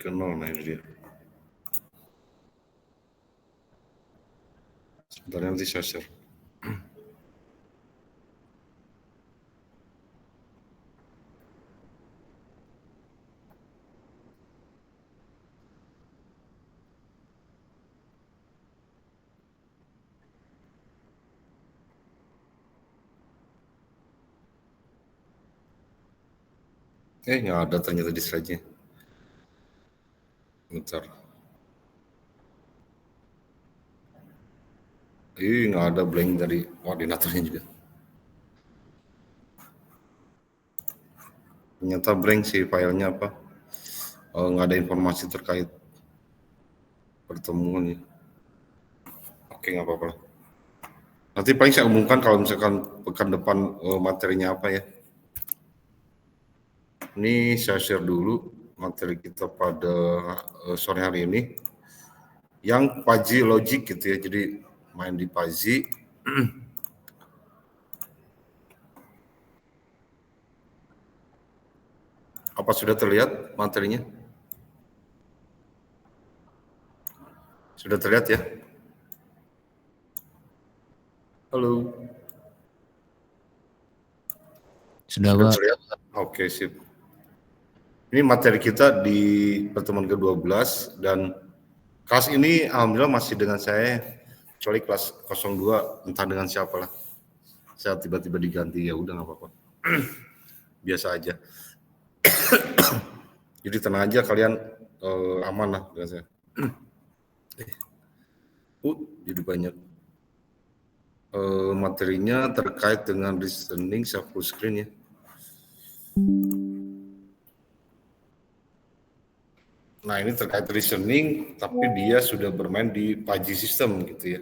ke 0, nah ini dia. Sebentar nanti saya share. Nggak ada ternyata di slide-nya. Bentar. Nggak ada blank dari koordinatornya juga. Ternyata blank sih filenya apa. Nggak ada informasi terkait pertemuan ya. Oke, nggak apa-apa. Nanti paling saya umumkan kalau misalkan pekan depan materinya apa ya. Ini saya share dulu materi kita pada sore hari ini. Yang Paji Logic gitu ya, jadi main di Paji. Apa sudah terlihat materinya? Sudah terlihat ya? Halo. Sudah terlihat? Oke, sip. Ini materi kita di pertemuan ke-12 dan kelas ini alhamdulillah masih dengan saya, kecuali kelas 02 entah dengan siapa lah. Saya tiba-tiba diganti, ya udah nggak apa-apa. Biasa aja. Jadi tenang aja kalian, aman lah dengan saya. Jadi banyak. Materinya terkait dengan listening, saya full screen ya. Nah ini terkait listening, tapi dia sudah bermain di Paji System gitu ya.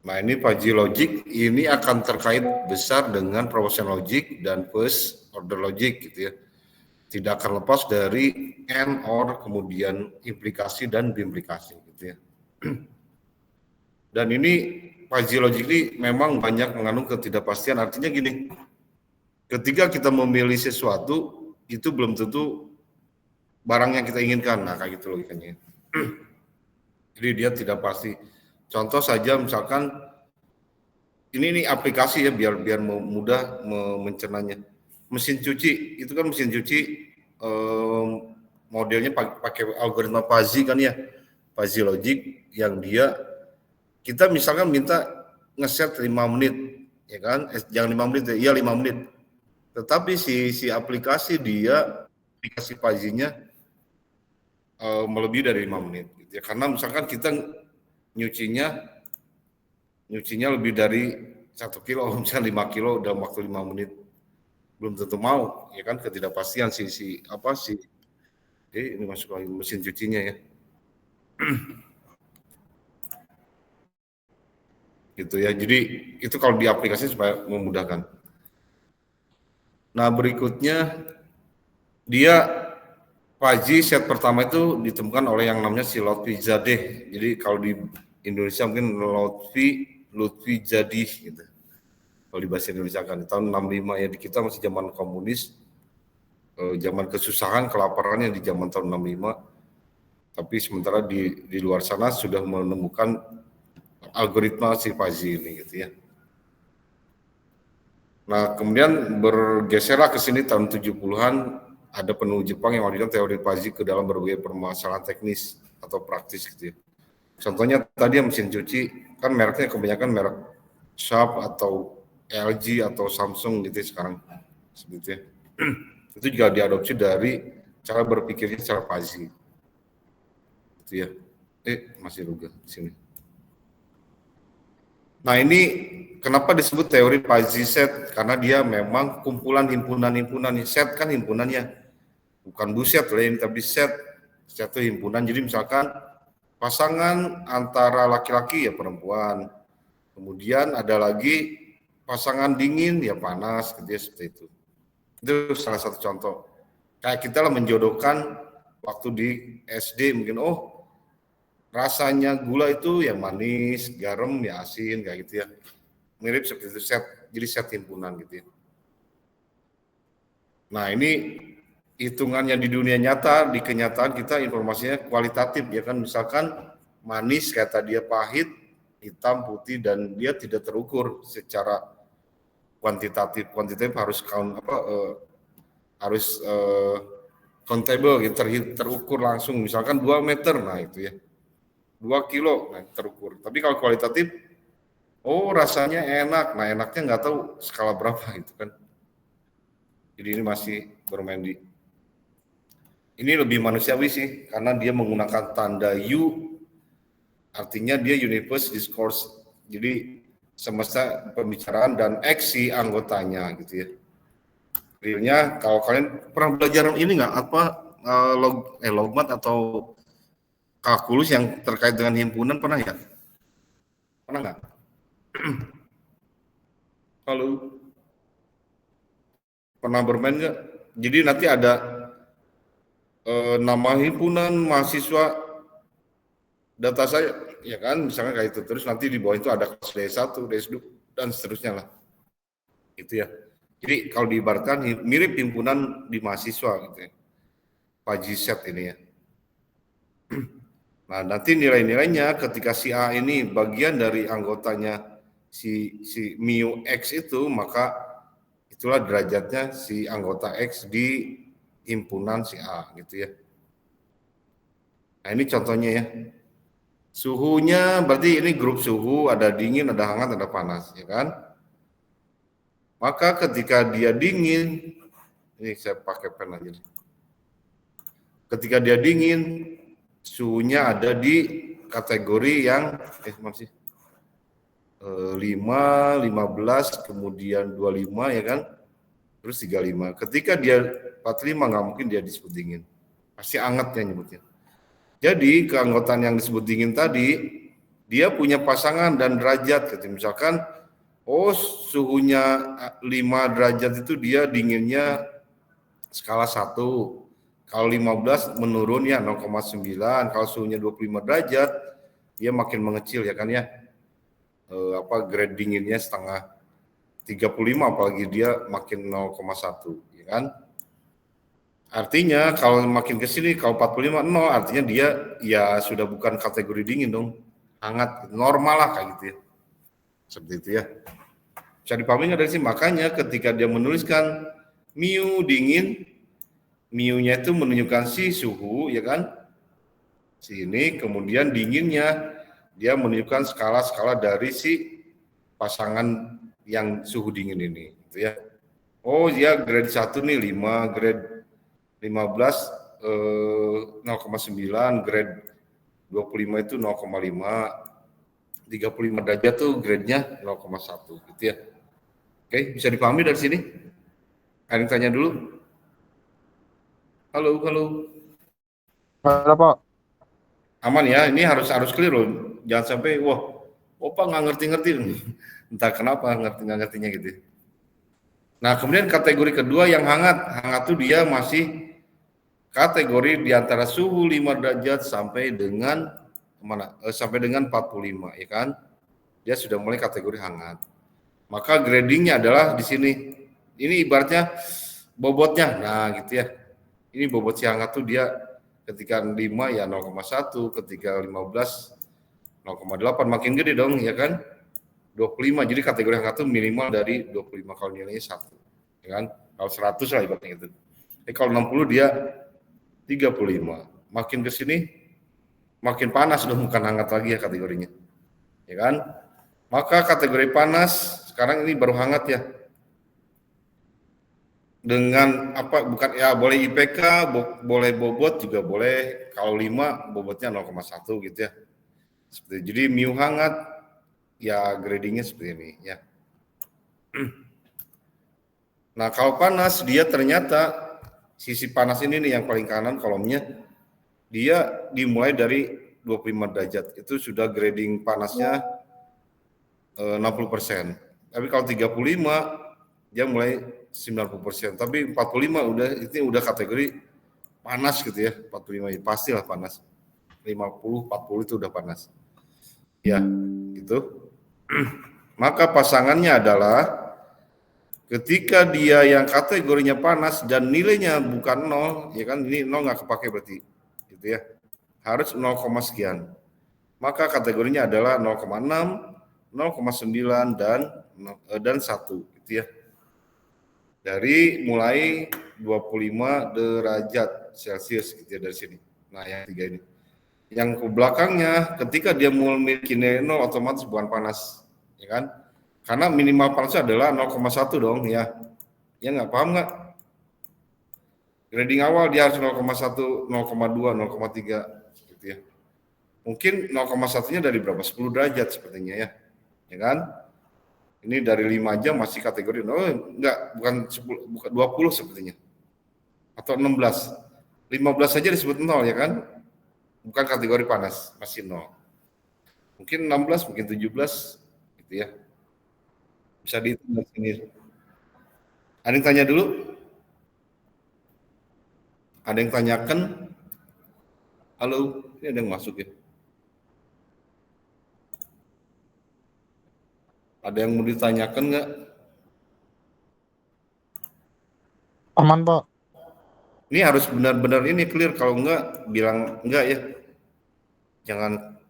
Nah ini Paji Logic, ini akan terkait besar dengan proportion logic dan first order logic gitu ya. Tidak akan lepas dari AND, OR, kemudian implikasi dan biimplikasi gitu ya. Dan ini Paji Logic ini memang banyak mengandung ketidakpastian, artinya gini, ketika kita memilih sesuatu, itu belum tentu barang yang kita inginkan, nah kayak gitu logikanya. Jadi dia tidak pasti. Contoh saja misalkan, ini aplikasi ya biar mudah mencernanya. Mesin cuci, itu kan mesin cuci modelnya pakai algoritma Pazi kan ya, Pazi Logic yang dia, kita misalkan minta ngeset 5 menit, ya kan, jangan 5 menit, iya 5 menit. Tetapi si aplikasi dia, aplikasi Pazinya melebihi dari 5 menit. Gitu ya. Karena misalkan kita nyucinya lebih dari 1 kilo, misalnya 5 kilo dalam waktu 5 menit. Belum tentu mau, ya kan, ketidakpastian ini masuk lagi mesin cucinya ya. Gitu ya. Jadi itu kalau di aplikasi supaya memudahkan. Nah, berikutnya dia Paji set pertama itu ditemukan oleh yang namanya si Lotfi Zadeh. Jadi kalau di Indonesia mungkin Lutfi Zadih gitu. Kalau di bahasa Indonesia kan tahun 65 ya, di kita masih zaman komunis, zaman kesusahan, kelaparannya di zaman tahun 65. Tapi sementara di luar sana sudah menemukan algoritma si Pazi ini gitu ya. Nah, kemudian bergeserlah ke sini tahun 70-an, ada peneliti Jepang yang memberikan teori Pazi ke dalam berbagai permasalahan teknis atau praktis gitu ya. Contohnya tadi mesin cuci, kan mereknya kebanyakan merek Sharp atau LG atau Samsung gitu ya sekarang. Seperti ya. Itu juga diadopsi dari cara berpikirnya secara Pazi. Gitu ya. Masih Ruga di sini. Nah ini kenapa disebut teori Pazi set? Karena dia memang kumpulan himpunan-himpunan. Set kan himpunannya, bukan buset lain, tapi set itu himpunan. Jadi misalkan pasangan antara laki-laki ya perempuan, kemudian ada lagi pasangan dingin ya panas, gitu ya, seperti itu. Itu salah satu contoh. Kayak kita lah menjodohkan waktu di SD mungkin, rasanya gula itu yang manis, garam ya asin, kayak gitu ya. Mirip seperti itu, set, jadi set himpunan gitu ya. Nah ini hitungannya di dunia nyata, di kenyataan kita informasinya kualitatif ya kan, misalkan manis kata dia, pahit, hitam, putih, dan dia tidak terukur secara kuantitatif. Kuantitatif harus harus countable gitu, terukur langsung, misalkan 2 meter, nah itu ya 2 kilo, nah terukur. Tapi kalau kualitatif, oh rasanya enak, nah enaknya nggak tahu skala berapa gitu kan. Jadi ini masih bermain di, ini lebih manusiawi sih, karena dia menggunakan tanda U, artinya dia universe discourse, jadi semesta pembicaraan, dan X si anggotanya gitu ya. Realnya kalau kalian pernah belajar ini nggak apa logmat atau kalkulus yang terkait dengan himpunan, pernah ya? Pernah nggak? Kalau pernah bermain nggak? Jadi nanti ada nama himpunan mahasiswa data saya, ya kan, misalnya kayak itu. Terus nanti di bawah itu ada kelas D1, D2, dan seterusnya lah. Itu ya. Jadi kalau diibaratkan mirip himpunan di mahasiswa gitu ya. Pajiset ini ya. Nah, nanti nilai-nilainya ketika si A ini bagian dari anggotanya si mu X itu, maka itulah derajatnya si anggota X di himpunan si A gitu ya. Nah, ini contohnya ya. Suhunya berarti ini grup suhu, ada dingin, ada hangat, ada panas, ya kan? Maka ketika dia dingin, ini saya pakai pen aja. Ketika dia dingin, suhunya ada di kategori yang masih 5, 15, kemudian 25 ya kan, terus 35. Ketika dia 45 nggak mungkin dia disebut dingin, pasti hangat ya nyebutnya. Jadi keanggotaan yang disebut dingin tadi, dia punya pasangan dan derajat gitu. Misalkan oh suhunya 5 derajat itu dia dinginnya skala 1. Kalau 15 menurun ya 0,9. Kalau suhunya 25 derajat dia makin mengecil ya kan ya. Grade dinginnya setengah 35, apalagi dia makin 0,1 ya kan. Artinya kalau makin ke sini kalau 45 0, artinya dia ya sudah bukan kategori dingin dong. Hangat, normal lah kayak gitu ya. Seperti itu ya. Bisa dipahami nggak dari sini? Makanya ketika dia menuliskan mu dingin, mu-nya itu menunjukkan si suhu ya kan. Sini kemudian dinginnya dia menunjukkan skala-skala dari si pasangan yang suhu dingin ini gitu ya. Oh ya grade 1 nih 5, grade 15 0,9, grade 25 itu 0,5, 35 derajat tuh grade-nya 0,1 gitu ya. Oke, bisa dipahami dari sini? Ada yang tanya dulu? Halo. Halo Pak. Aman ya, ini harus clear loh. Jangan sampai, wah, Opa nggak ngerti-ngerti. Entah kenapa ngerti-ngertinya gitu. Nah, kemudian kategori kedua yang hangat. Hangat tuh dia masih kategori di antara suhu 5 derajat sampai dengan sampai dengan 45 ya kan. Dia sudah mulai kategori hangat. Maka gradingnya adalah di sini. Ini ibaratnya bobotnya. Nah, gitu ya. Ini bobot si hangat tuh dia ketika 5 ya 0,1, ketika 15 0,8, makin gede dong ya kan. 25. Jadi kategori hangat tuh minimal dari 25 kalau nilainya 1. Ya kan? Kalau 100 lah ibaratnya gitu. Kalau 60 dia 35. Makin ke sini makin panas dong, bukan hangat lagi ya kategorinya. Ya kan? Maka kategori panas sekarang ini baru hangat ya. Dengan apa, bukan ya, boleh IPK, boleh bobot juga boleh. Kalau 5 bobotnya 0,1 gitu ya. Jadi mu hangat ya gradingnya seperti ini ya. Nah, kalau panas dia ternyata sisi panas ini nih yang paling kanan kolomnya, dia dimulai dari 25 derajat. Itu sudah grading panasnya 60%. Tapi kalau 35 dia mulai 90%. Tapi 45 udah kategori panas gitu ya. 45 ya pastilah panas. 50, 40 itu udah panas. Ya, gitu. Maka pasangannya adalah Ketika dia yang kategorinya panas dan nilainya bukan 0, ya kan, ini 0 nggak kepake berarti, gitu ya. Harus 0, sekian. Maka kategorinya adalah 0,6, 0,9 dan 1, gitu ya. Dari mulai 25 derajat Celcius, gitu ya, dari sini. Nah, yang 3 ini. Yang ke belakangnya, ketika dia memiliki nilai 0, otomatis bukan panas, ya kan? Karena minimal panasnya adalah 0,1 dong, ya. Ya nggak, paham nggak? Grading awal dia harus 0,1, 0,2, 0,3, gitu ya. Mungkin 0,1-nya dari berapa? 10 derajat sepertinya ya. Ya kan? Ini dari 5 aja masih kategori, enggak, bukan 10, bukan 20 sepertinya. Atau 16. 15 saja disebut 0, ya kan? Bukan kategori panas, masih 0. Mungkin 16, mungkin 17, gitu ya. Bisa dihitung dari sini. Ada yang tanya dulu? Ada yang tanyakan? Halo, ini ada yang masuk ya? Ada yang mau ditanyakan nggak? Aman, Pak. Ini harus benar-benar ini clear, kalau enggak bilang enggak ya. Jangan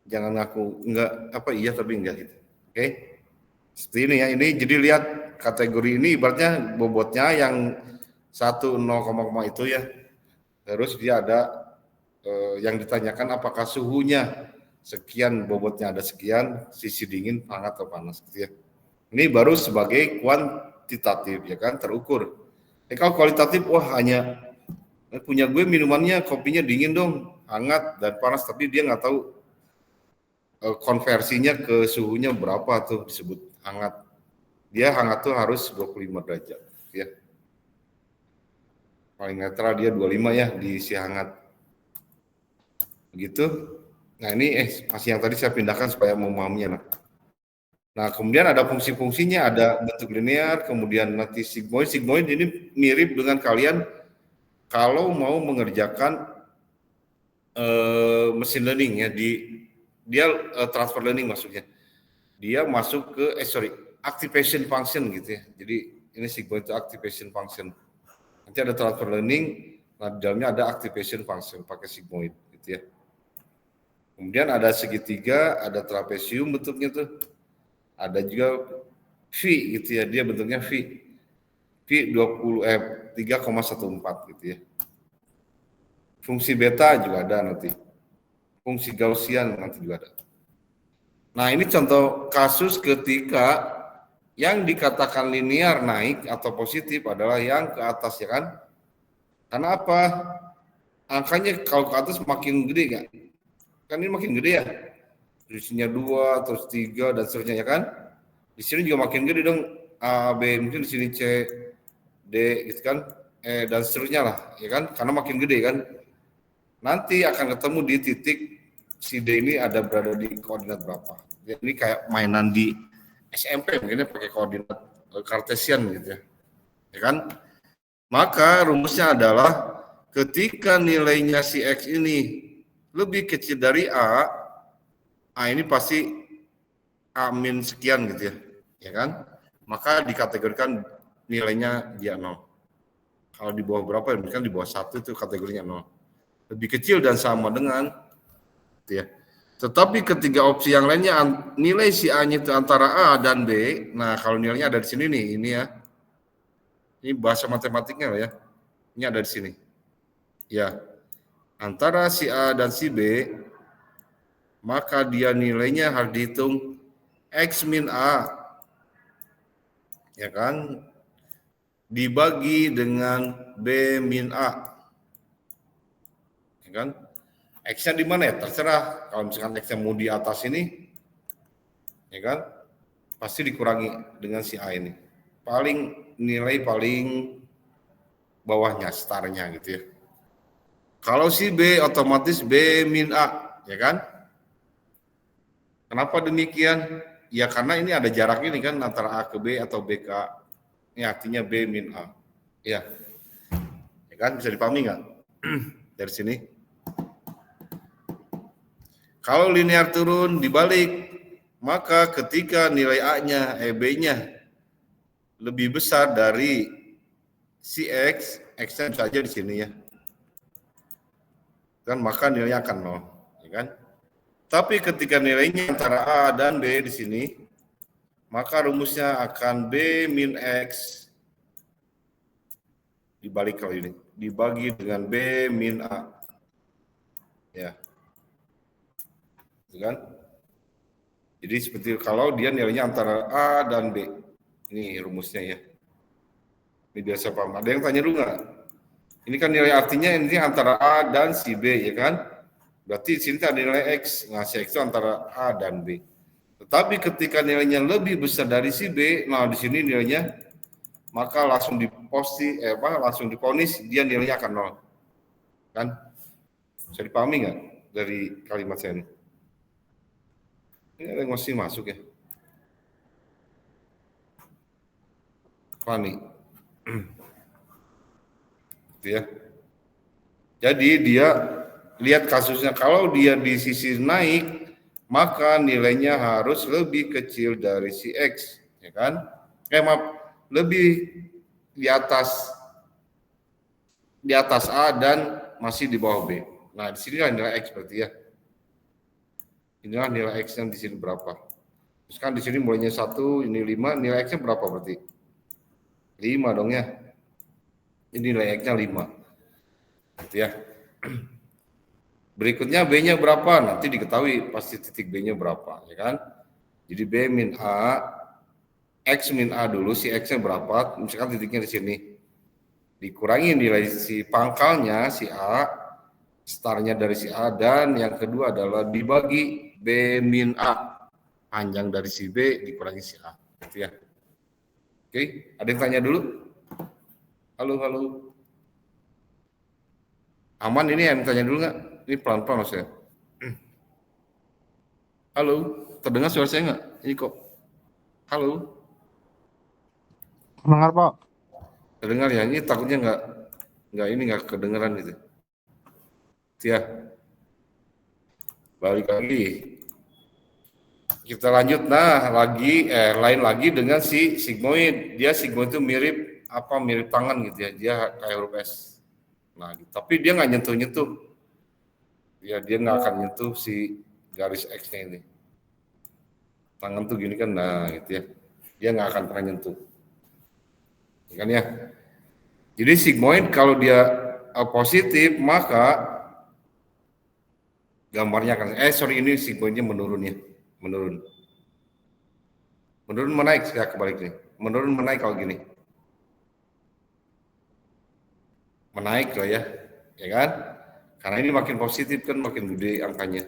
ngaku enggak, apa iya tapi enggak gitu. Oke. Seperti ini ya. Ini jadi lihat kategori ini ibaratnya bobotnya yang 1 0, itu ya. Terus dia ada yang ditanyakan apakah suhunya sekian, bobotnya ada sekian, sisi dingin, hangat atau panas gitu ya. Ini baru sebagai kuantitatif ya kan, terukur. Kalau kualitatif, wah hanya punya gue minumannya kopinya dingin dong, hangat dan panas, tapi dia nggak tahu konversinya ke suhunya berapa tuh disebut hangat. Dia hangat tuh harus 25 derajat ya. Paling netral dia 25 ya diisi hangat. Begitu. Nah ini masih yang tadi saya pindahkan supaya memahaminya. Nah kemudian ada fungsi-fungsinya, ada bentuk linear, kemudian nanti sigmoid. Sigmoid ini mirip dengan kalian kalau mau mengerjakan machine learning ya, dia transfer learning maksudnya. Dia masuk ke activation function gitu ya. Jadi ini sigmoid itu activation function. Nanti ada transfer learning, nah di dalamnya ada activation function pakai sigmoid gitu ya. Kemudian ada segitiga, ada trapesium bentuknya tuh. Ada juga V gitu ya, dia bentuknya V. V 3,14 gitu ya. Fungsi beta juga ada nanti. Fungsi Gaussian nanti juga ada. Nah, ini contoh kasus ketika yang dikatakan linear naik atau positif adalah yang ke atas ya kan? Karena apa? Angkanya kalau ke atas makin gede kan? Kan ini makin gede ya. Isinya 2, terus 3 dan seterusnya ya kan? Di sini juga makin gede dong. A, B, mungkin di sini C, D gitu kan? Dan seterusnya lah, ya kan? Karena makin gede kan? Nanti akan ketemu di titik si D ini berada di koordinat berapa. Jadi kayak mainan di SMP mungkin pakai koordinat Cartesian gitu ya. Ya kan? Maka rumusnya adalah ketika nilainya si X ini lebih kecil dari A ini pasti A min sekian gitu ya. Ya kan? Maka dikategorikan nilainya dia 0. Kalau di bawah berapa? Mungkin di bawah 1 itu kategorinya 0. Lebih kecil dan sama dengan gitu ya. Tetapi ketiga opsi yang lainnya nilai si A-nya itu antara A dan B. Nah, kalau nilainya ada di sini nih, ini ya. Ini bahasa matematiknya ya. Ini ada di sini. Ya. Antara si A dan si B, maka dia nilainya harus dihitung X min A. Ya kan? Dibagi dengan B min A. Ya kan? X-nya di mana ya? Terserah. Kalau misalkan X-nya mau di atas ini, ya kan? Pasti dikurangi dengan si A ini. Nilai paling bawahnya, startnya gitu ya. Kalau si B otomatis B min A, ya kan? Kenapa demikian? Ya karena ini ada jarak ini kan antara A ke B atau B ke A. Ini artinya B min A. Ya, ya kan? Bisa dipahami nggak? Dari sini. Kalau linear turun dibalik, maka ketika nilai A-nya, B-nya lebih besar dari si X, X-nya bisa aja di sini ya. Kan maka nilainya akan 0, ya kan? Tapi ketika nilainya antara A dan B di sini, maka rumusnya akan B min X dibalik kalau ini, dibagi dengan B min A. Ya. Gitu kan? Jadi seperti kalau dia nilainya antara A dan B. Ini rumusnya ya. Ini biasa paham. Ada yang tanya dulu nggak? Ini kan nilai artinya ini antara A dan si B, ya kan? Berarti di sini ada nilai X. Nah, si X itu antara A dan B. Tetapi ketika nilainya lebih besar dari si B, nah di sini nilainya, maka langsung langsung diponis dia nilainya akan 0. Kan? Bisa dipahami nggak dari kalimat saya ini? Ini ada yang masih masuk ya? Fani. Gitu ya. Jadi dia lihat kasusnya, kalau dia di sisi naik, maka nilainya harus lebih kecil dari si X, ya kan? Lebih di atas A dan masih di bawah B. Nah, di sini nilai X berarti ya. Inilah nilai X yang di sini berapa. Terus kan di sini mulainya 1, ini 5, nilai X-nya berapa berarti? 5 dong ya. Ini nilai X-nya 5. Gitu ya. Berikutnya B-nya berapa? Nanti diketahui pasti titik B-nya berapa, ya kan? Jadi B min A, X min A dulu, si X-nya berapa? Misalkan titiknya di sini. Dikurangi nilai si pangkalnya, si A, startnya dari si A, dan yang kedua adalah dibagi B min A. Panjang dari si B dikurangi si A. Gitu ya. Oke, ada yang tanya dulu? Halo. Aman ini yang tanya dulu nggak? Ini pelan-pelan maksudnya. Halo, terdengar suara saya nggak? Ini kok. Halo, Dengar, Pak. terdengar ya? Ini takutnya nggak kedengeran gitu. Ya, balik lagi. Kita lanjut. Nah, lain lagi dengan si sigmoid. Dia sigmoid itu mirip tangan gitu ya. Dia kayak huruf S. Nah, gitu. Tapi dia nggak nyentuh. Ya, dia nggak akan nyentuh si garis X-nya ini. Tangan tuh gini kan, nah gitu ya. Dia nggak akan pernah nyentuh. Ya kan ya. Jadi sigmoid kalau dia positif, maka gambarnya akan, ini sigmoidnya menurun ya. Menurun menaik ya, kebalik nih. Menurun menaik kalau gini. Menaik lah ya. Ya kan? Karena ini makin positif kan makin gede angkanya.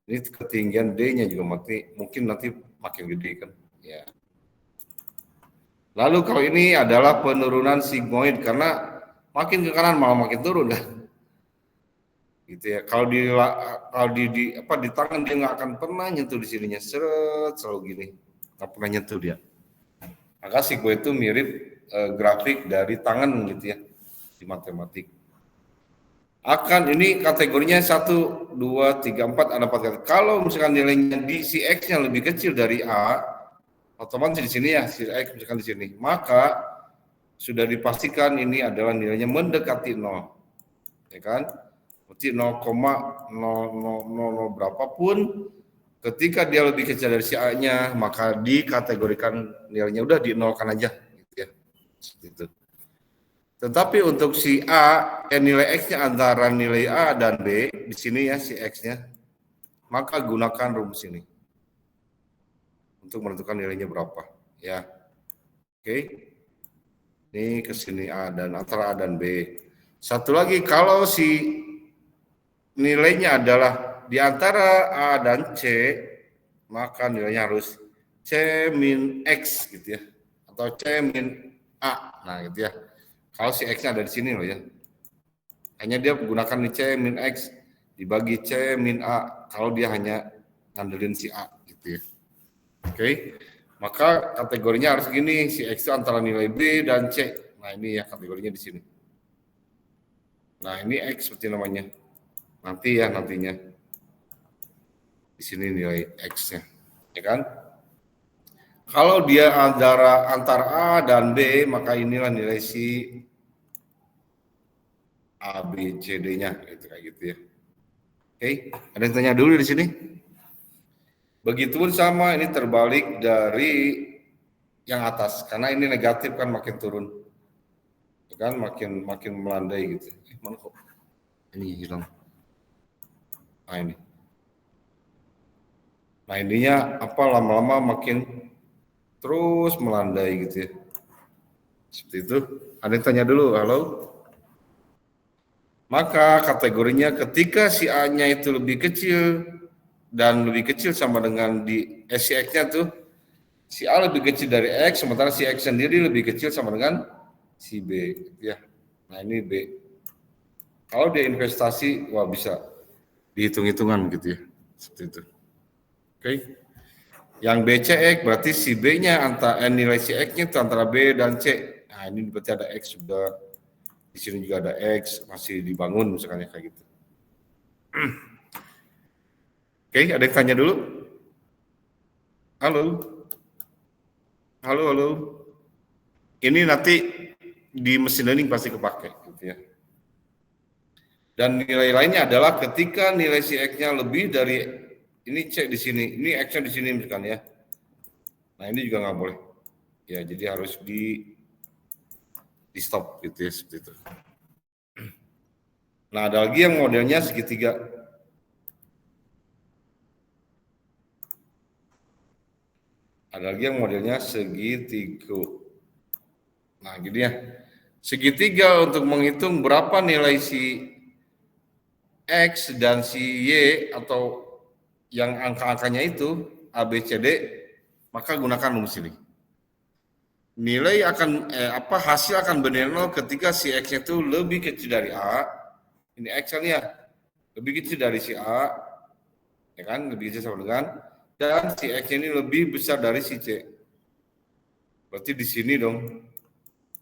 Ini ketinggian D-nya juga mungkin nanti makin gede kan. Ya. Lalu kalau ini adalah penurunan sigmoid karena makin ke kanan malah makin turun kan. Gitu ya. Kalau di tangan dia nggak akan pernah nyentuh di sininya, selalu gini. Nggak pernah nyentuh dia. Maka sigmoid itu mirip grafik dari tangan gitu ya di matematik. Ini kategorinya 1, 2, 3, 4, ada 4 kategori. Kalau misalkan nilainya di si X-nya lebih kecil dari A, otomatis di sini ya, si X misalkan di sini, maka sudah dipastikan ini adalah nilainya mendekati 0. Ya kan? Berarti 0,000 berapapun, ketika dia lebih kecil dari si A-nya, maka dikategorikan nilainya udah di nolkan aja. Gitu ya. Gitu. Tetapi untuk si A, nilai X-nya antara nilai A dan B, di sini ya si X-nya, maka gunakan rumus ini untuk menentukan nilainya berapa. Ya, oke. Ini ke sini A dan antara A dan B. Satu lagi, kalau si nilainya adalah di antara A dan C, maka nilainya harus C min X gitu ya, atau C min A. Nah gitu ya. Kalau si X-nya ada di sini loh ya. Hanya dia menggunakan C min X dibagi C min A kalau dia hanya ngandelin si A gitu ya. Oke. Maka kategorinya harus gini, si X itu antara nilai B dan C. Nah, ini ya kategorinya di sini. Nah, ini X seperti namanya. Nantinya. Di sini nilai X-nya. Ya kan? Kalau dia antara A dan B, maka inilah nilai si A, B, C, D-nya, gitu kayak gitu ya. Oke, ada yang tanya dulu di sini? Begitupun sama, ini terbalik dari yang atas, karena ini negatif kan makin turun, kan makin melandai gitu. Mana kok? Ini hilang. Nah ini. Nah ininya apa lama-lama makin terus melandai gitu ya. Seperti itu. Ada yang tanya dulu, halo? Maka kategorinya ketika si A-nya itu lebih kecil dan lebih kecil sama dengan si X-nya tuh, si A lebih kecil dari X, sementara si X sendiri lebih kecil sama dengan si B. Ya. Nah ini B. Kalau dia investasi, wah bisa dihitung-hitungan gitu ya. Seperti itu. Oke. Yang BCX berarti si B-nya nilai si X-nya itu antara B dan C. Nah ini berarti ada X juga. Di sini juga ada X, masih dibangun misalnya kayak gitu. Oke, ada yang tanya dulu? Halo? Halo, halo? Ini nanti di mesin learning pasti kepake gitu ya. Dan nilai lainnya adalah ketika nilai si X-nya lebih dari, ini C di sini, ini X-nya di sini misalkan ya. Nah ini juga nggak boleh. Ya, jadi harus di stop gitu ya, seperti itu. Nah, ada lagi yang modelnya segitiga. Ada lagi yang modelnya segitiga. Nah, gini ya. Segitiga untuk menghitung berapa nilai si X dan si Y atau yang angka-angkanya itu A, B, C, D, maka gunakan rumus ini. Nilai hasil akan bernilai 0 ketika si X itu lebih kecil dari A. Ini X kan ya, lebih kecil dari si A, ya kan, lebih kecil sama dengan, dan si X ini lebih besar dari si C. Berarti di sini dong,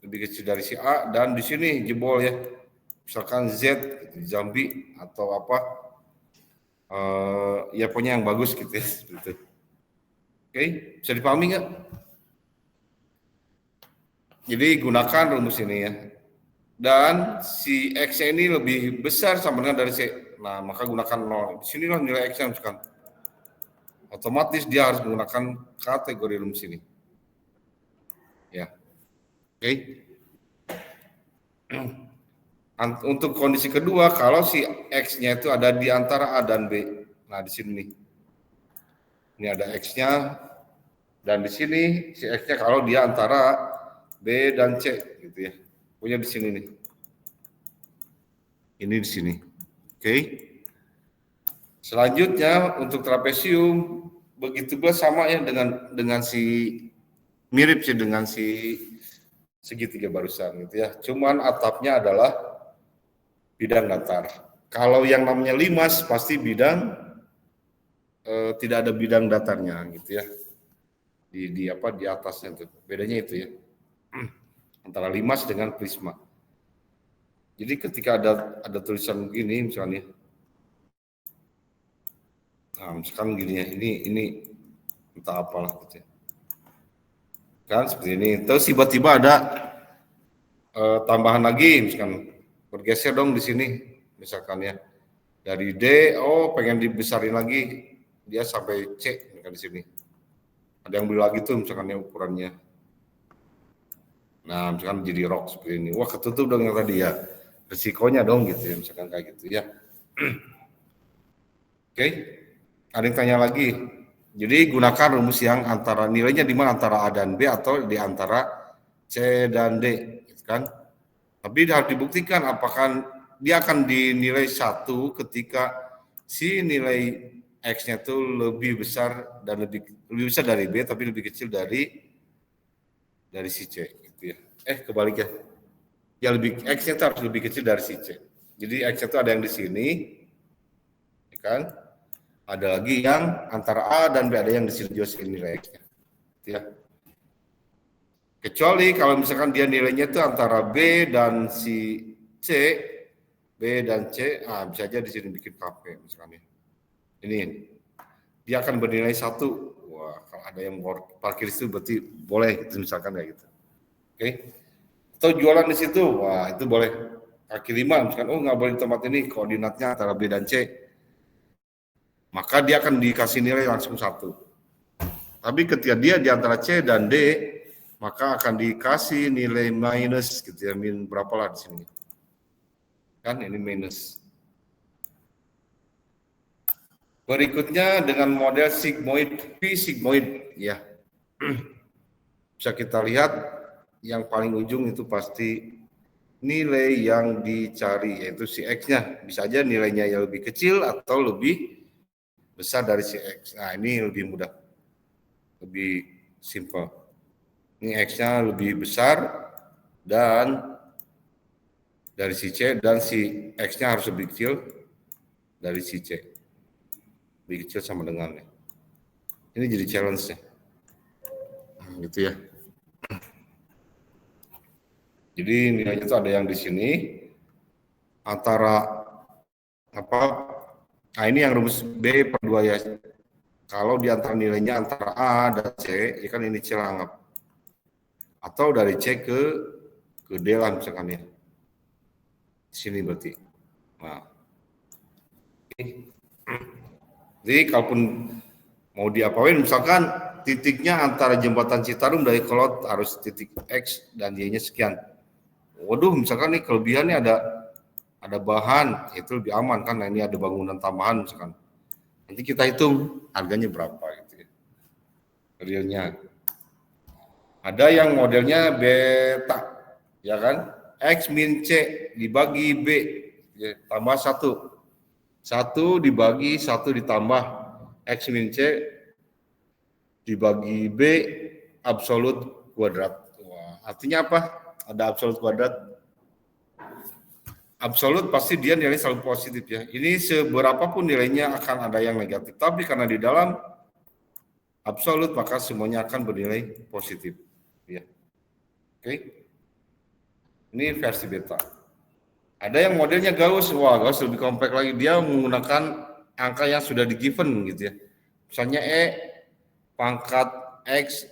lebih kecil dari si A, dan di sini jebol ya, misalkan Z, Jambi atau apa, ya pokoknya yang bagus gitu ya. Gitu. Oke, bisa dipahami nggak? Jadi gunakan rumus ini ya. Dan si X ini lebih besar sama dengan dari C. Nah, maka gunakan 0. Di sinilah nilai X-nya misalkan. Otomatis dia harus menggunakan kategori rumus ini. Ya. Oke. Untuk kondisi kedua, kalau si X-nya itu ada di antara A dan B. Nah, di sini nih. Ini ada X-nya, dan di sini si X-nya kalau dia antara B dan C gitu ya. Punya di sini nih. Ini di sini. Oke. Selanjutnya untuk trapesium begitu pula sama ya dengan si mirip sih dengan si segitiga barusan gitu ya. Cuman atapnya adalah bidang datar. Kalau yang namanya limas pasti bidang tidak ada bidang datarnya gitu ya. Di atasnya tuh. Bedanya itu ya. Antara limas dengan prisma. Jadi ketika ada tulisan begini misalnya, nah misalkan gini ya, ini entah apalah gitu ya. Kan seperti ini. Terus tiba-tiba ada tambahan lagi, misalkan bergeser dong di sini, misalkan ya dari D, pengen dibesarin lagi, dia sampai C, misalkan di sini. Ada yang beli lagi tuh, misalkan ya ukurannya. Nah, misalkan jadi rok seperti ini. Wah, ketutup dong yang tadi ya. Resikonya dong gitu ya, misalkan kayak gitu ya. Oke, ada yang tanya lagi. Jadi gunakan rumus yang antara nilainya di mana antara A dan B atau di antara C dan D, gitu kan? Tapi harus dibuktikan apakah dia akan dinilai 1 ketika si nilai X-nya itu lebih besar dan lebih besar dari B tapi lebih kecil dari si C gitu ya. Kebalik ya. Ya X-nya itu harus lebih kecil dari si C. Jadi X-nya itu ada yang di sini, ya kan? Ada lagi yang antara A dan B, ada yang di sini juga nilai X-nya. Ya. Kecuali kalau misalkan dia nilainya itu antara B dan si C, B dan C, bisa aja di sini bikin KP misalkan ya. Ini dia akan bernilai 1. Wah, kalau ada yang parkir itu berarti boleh gitu, misalkan kayak gitu. Oke. Atau jualan di situ, wah itu boleh. Kaki 5, misalkan, nggak boleh di tempat ini, koordinatnya antara B dan C. Maka dia akan dikasih nilai langsung 1. Tapi ketika dia di antara C dan D, maka akan dikasih nilai minus gitu ya, min berapa lah di sini. Kan ini minus. Berikutnya dengan model sigmoid, P sigmoid ya. Bisa kita lihat yang paling ujung itu pasti nilai yang dicari, yaitu si X-nya. Bisa aja nilainya yang lebih kecil atau lebih besar dari si X. Nah, ini lebih mudah, lebih simple. Ini X-nya lebih besar dan dari si C, dan si X-nya harus lebih kecil dari si C. Lebih kecil sama dengannya. Ini jadi challenge-nya. Gitu ya. Jadi nilainya itu ada yang di sini antara apa? Nah, ini yang rumus B per 2 ya. Kalau di antara nilainya antara A dan C, ya kan ini C lah anggap. Atau dari C ke D lah misalkan ya. Di sini berarti. Nah. Jadi kalaupun mau diapain, misalkan titiknya antara jembatan Citarum dari Kolot harus titik X dan Y-nya sekian. Waduh, misalkan nih kelebihannya ada bahan, itu lebih aman kan. Nah, ini ada bangunan tambahan misalkan. Nanti kita hitung harganya berapa gitu ya. Realnya. Ada yang modelnya beta, ya kan? X min C dibagi B, ya, tambah 1. 1 dibagi 1 ditambah X min C dibagi B absolut kuadrat. Wah, artinya apa? Ada absolut kuadrat. Absolut pasti dia nilai selalu positif ya. Ini seberapapun nilainya akan ada yang negatif. Tapi karena di dalam absolut maka semuanya akan bernilai positif. Ya. Oke. Ini versi beta. Ada yang modelnya Gauss. Wah, Gauss lebih kompleks lagi. Dia menggunakan angka yang sudah di given gitu ya. Misalnya pangkat X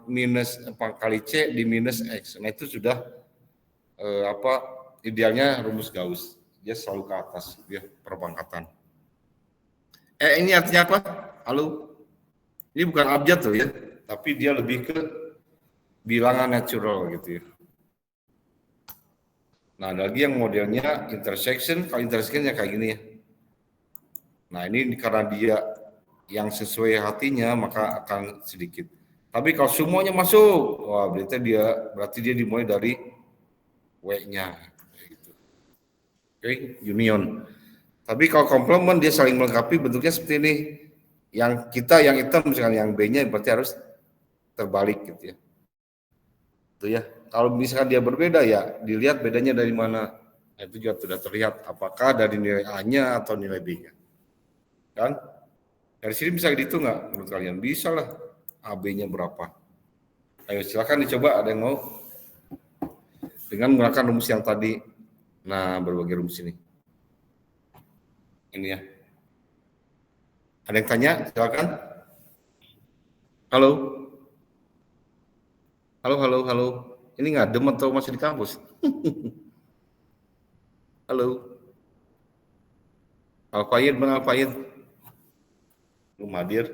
minus kali C di minus X. Nah itu sudah idealnya rumus Gauss. Dia selalu ke atas, dia perpangkatan. Ini artinya apa? Halo? Ini bukan abjad tuh ya, tapi dia lebih ke bilangan natural gitu ya. Nah, ada lagi yang modelnya intersection. Kalau intersectionnya kayak gini ya. Nah, ini karena dia yang sesuai hatinya, maka akan sedikit. Tapi kalau semuanya masuk, wah berarti dia dimulai dari W-nya. Gitu. Oke, union. Tapi kalau komplement dia saling melengkapi, bentuknya seperti ini. Yang kita yang hitam misalkan yang B-nya berarti harus terbalik gitu ya. Itu ya. Kalau misalkan dia berbeda ya dilihat bedanya dari mana. Nah, itu juga sudah terlihat apakah dari nilai A-nya atau nilai B-nya. Kan? Dari sini bisa dihitung nggak menurut kalian? Bisa lah. AB-nya berapa? Ayo silakan dicoba, ada yang mau? Dengan menggunakan rumus yang tadi. Nah, berbagai rumus ini. Ini ya. Ada yang tanya? Silakan. Halo. Halo. Ini ngadem atau masih di kampus? Halo. Alfayed, Bang Alfayed. Belum hadir.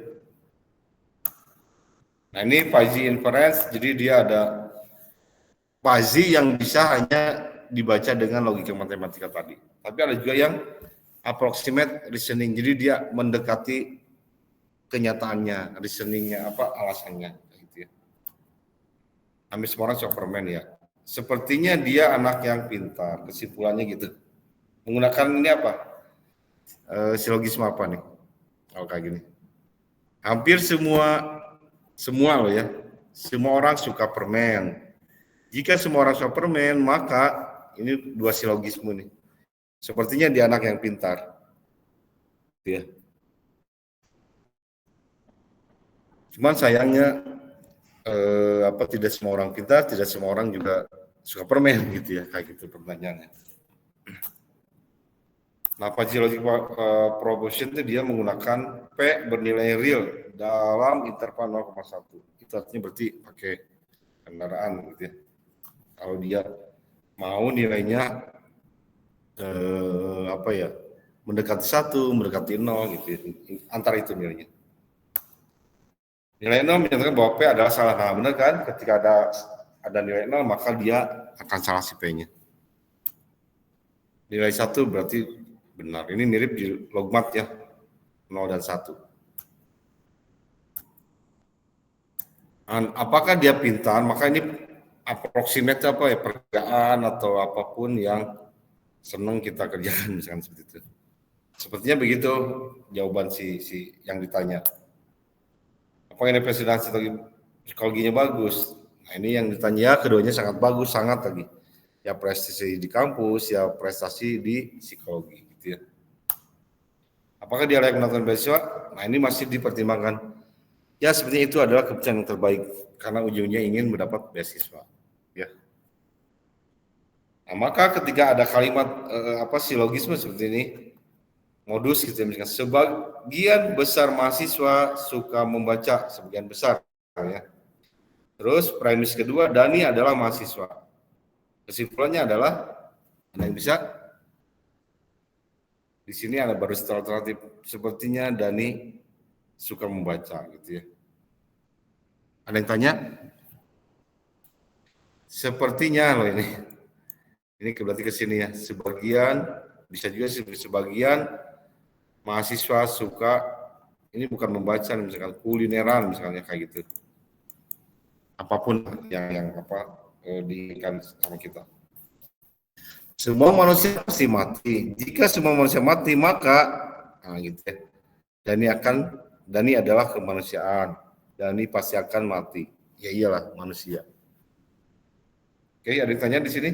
Nah, ini fuzzy inference, jadi dia ada fuzzy yang bisa hanya dibaca dengan logika matematika tadi. Tapi ada juga yang approximate reasoning, jadi dia mendekati kenyataannya, reasoningnya apa, alasannya. Gitu ya. Hampir semua orang Superman ya. Sepertinya dia anak yang pintar, kesimpulannya gitu. Menggunakan ini apa? Silogisme apa nih? Kalau kayak gini. Hampir semua loh ya. Semua orang suka permen. Jika semua orang suka permen, maka ini dua silogisme nih. Sepertinya dia anak yang pintar. Ya. Cuman sayangnya tidak semua orang pintar, tidak semua orang juga suka permen gitu ya, kayak gitu pertanyaannya. Nah, Fuzzy logic proposition itu dia menggunakan P bernilai real dalam interval 0,1. Itu artinya berarti pakai kendaraan gitu ya. Kalau dia mau nilainya apa ya, mendekati 1, mendekati 0 gitu ya. Antara itu nilainya. Nilai 0 menyatakan bahwa P adalah salah. Nah, benar kan? Ketika ada nilai 0 maka dia akan salah si P-nya. Nilai 1 berarti benar. Ini mirip di logmat ya. 0 dan 1. Apakah dia pintar? Maka ini approximate apa ya, perkiraan atau apapun yang senang kita kerjakan misalkan seperti itu. Sepertinya begitu jawaban si yang ditanya. Apakah ini presentasi psikologinya bagus? Nah, ini yang ditanya keduanya sangat bagus, sangat lagi. Ya prestasi di kampus, ya prestasi di psikologi gitu ya. Apakah dia layak mendapatkan beasiswa? Nah, ini masih dipertimbangkan. Ya sebenarnya itu adalah keputusan yang terbaik karena ujungnya ingin mendapat beasiswa. Ya. Nah, maka ketika ada kalimat silogisme seperti ini, modus gitu misalkan sebagian besar mahasiswa suka membaca, sebagian besar ya. Terus premis kedua, Dani adalah mahasiswa. Kesimpulannya adalah ada yang bisa di sini ada baru alternatif sepertinya Dani suka membaca gitu ya. Ada yang tanya? Sepertinya loh ini. Ini berarti ke sini ya. Sebagian bisa juga sebagian mahasiswa suka ini bukan membaca misalkan kulineran misalnya kayak gitu. Apapun yang diinginkan sama kita. Semua manusia pasti mati. Jika semua manusia mati maka gitu ya. Dani adalah kemanusiaan. Dani pasti akan mati. Ya iyalah manusia. Oke, ada yang tanya di sini?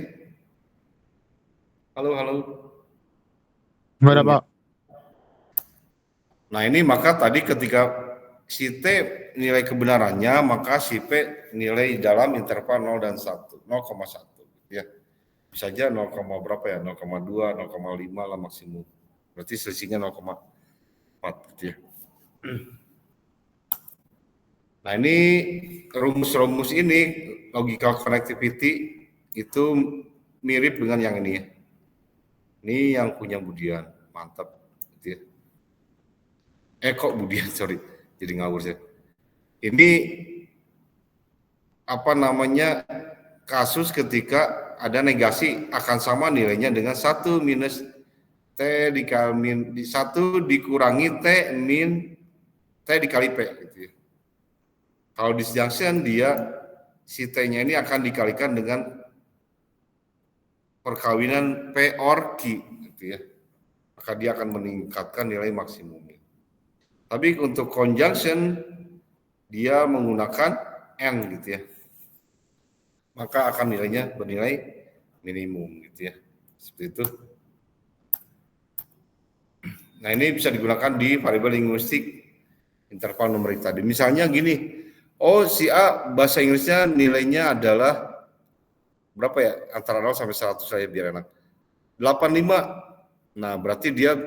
Halo. Gimana, Pak? Nah, ini maka tadi ketika si T nilai kebenarannya, maka si P nilai dalam interval 0 dan 1, 0,1 ya. Bisa aja 0, berapa ya? 0,2, 0,5 lah maksimum. Berarti selisihnya 0,4 gitu ya. Nah, ini rumus-rumus ini logical connectivity itu mirip dengan yang ini ya. Ini yang punya Budian, mantap gitu ya. Kok Budian, sorry, jadi ngawur saya. Ini kasus ketika ada negasi akan sama nilainya dengan 1 minus T dikali 1 dikurangi T dikali P gitu ya. Kalau disjunction dia si T-nya ini akan dikalikan dengan perkawinan P or Q gitu ya. Maka dia akan meningkatkan nilai maksimumnya. Tapi untuk conjunction dia menggunakan N gitu ya. Maka akan nilainya bernilai minimum gitu ya. Seperti itu. Nah, ini bisa digunakan di variabel linguistik interval numerik tadi. Misalnya gini, si A bahasa Inggrisnya nilainya adalah berapa ya? Antara 0 sampai 100 saya biar enak. 85. Nah, berarti dia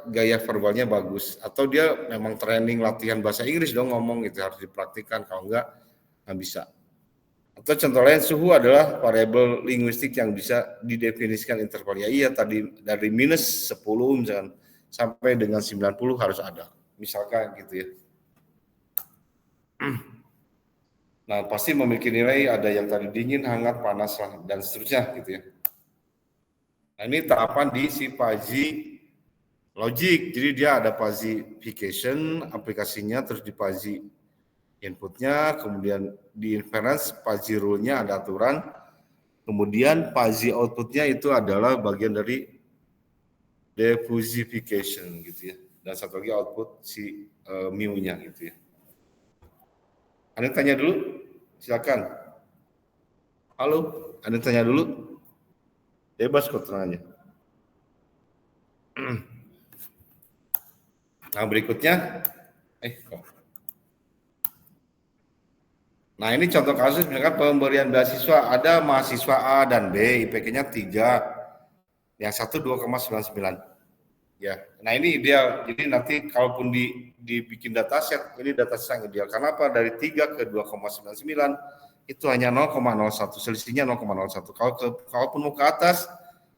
gaya verbalnya bagus atau dia memang training latihan bahasa Inggris dong ngomong gitu, harus dipraktikkan, kalau enggak bisa. Atau contoh lain, suhu adalah variabel linguistik yang bisa didefinisikan intervalnya. Iya, tadi dari minus 10 misalkan sampai dengan 90 harus ada. Misalkan gitu ya. Nah, pasti memiliki nilai ada yang tadi dingin, hangat, panas lah, dan seterusnya gitu ya. Nah, ini tahapan di si Fuzzy logic. Jadi dia ada fuzzification aplikasinya, terus di fuzzy inputnya, kemudian di inference fuzzy rule-nya ada aturan, kemudian fuzzy outputnya itu adalah bagian dari diffusification gitu ya, dan satu lagi output si mu-nya gitu ya. Ada yang tanya dulu? Silakan. Halo, ada yang tanya dulu? Bebas kok tenangnya. Nah, berikutnya Nah, ini contoh kasus misalkan pemberian beasiswa, ada mahasiswa A dan B, IPK-nya 3. Yang satu 2,99. Ya, nah ini ideal. Jadi nanti kalaupun dibikin dataset, ini dataset yang ideal. Karena apa? Dari 3 ke 2,99 itu hanya 0,01, selisihnya 0,01. Kalaupun mau ke atas,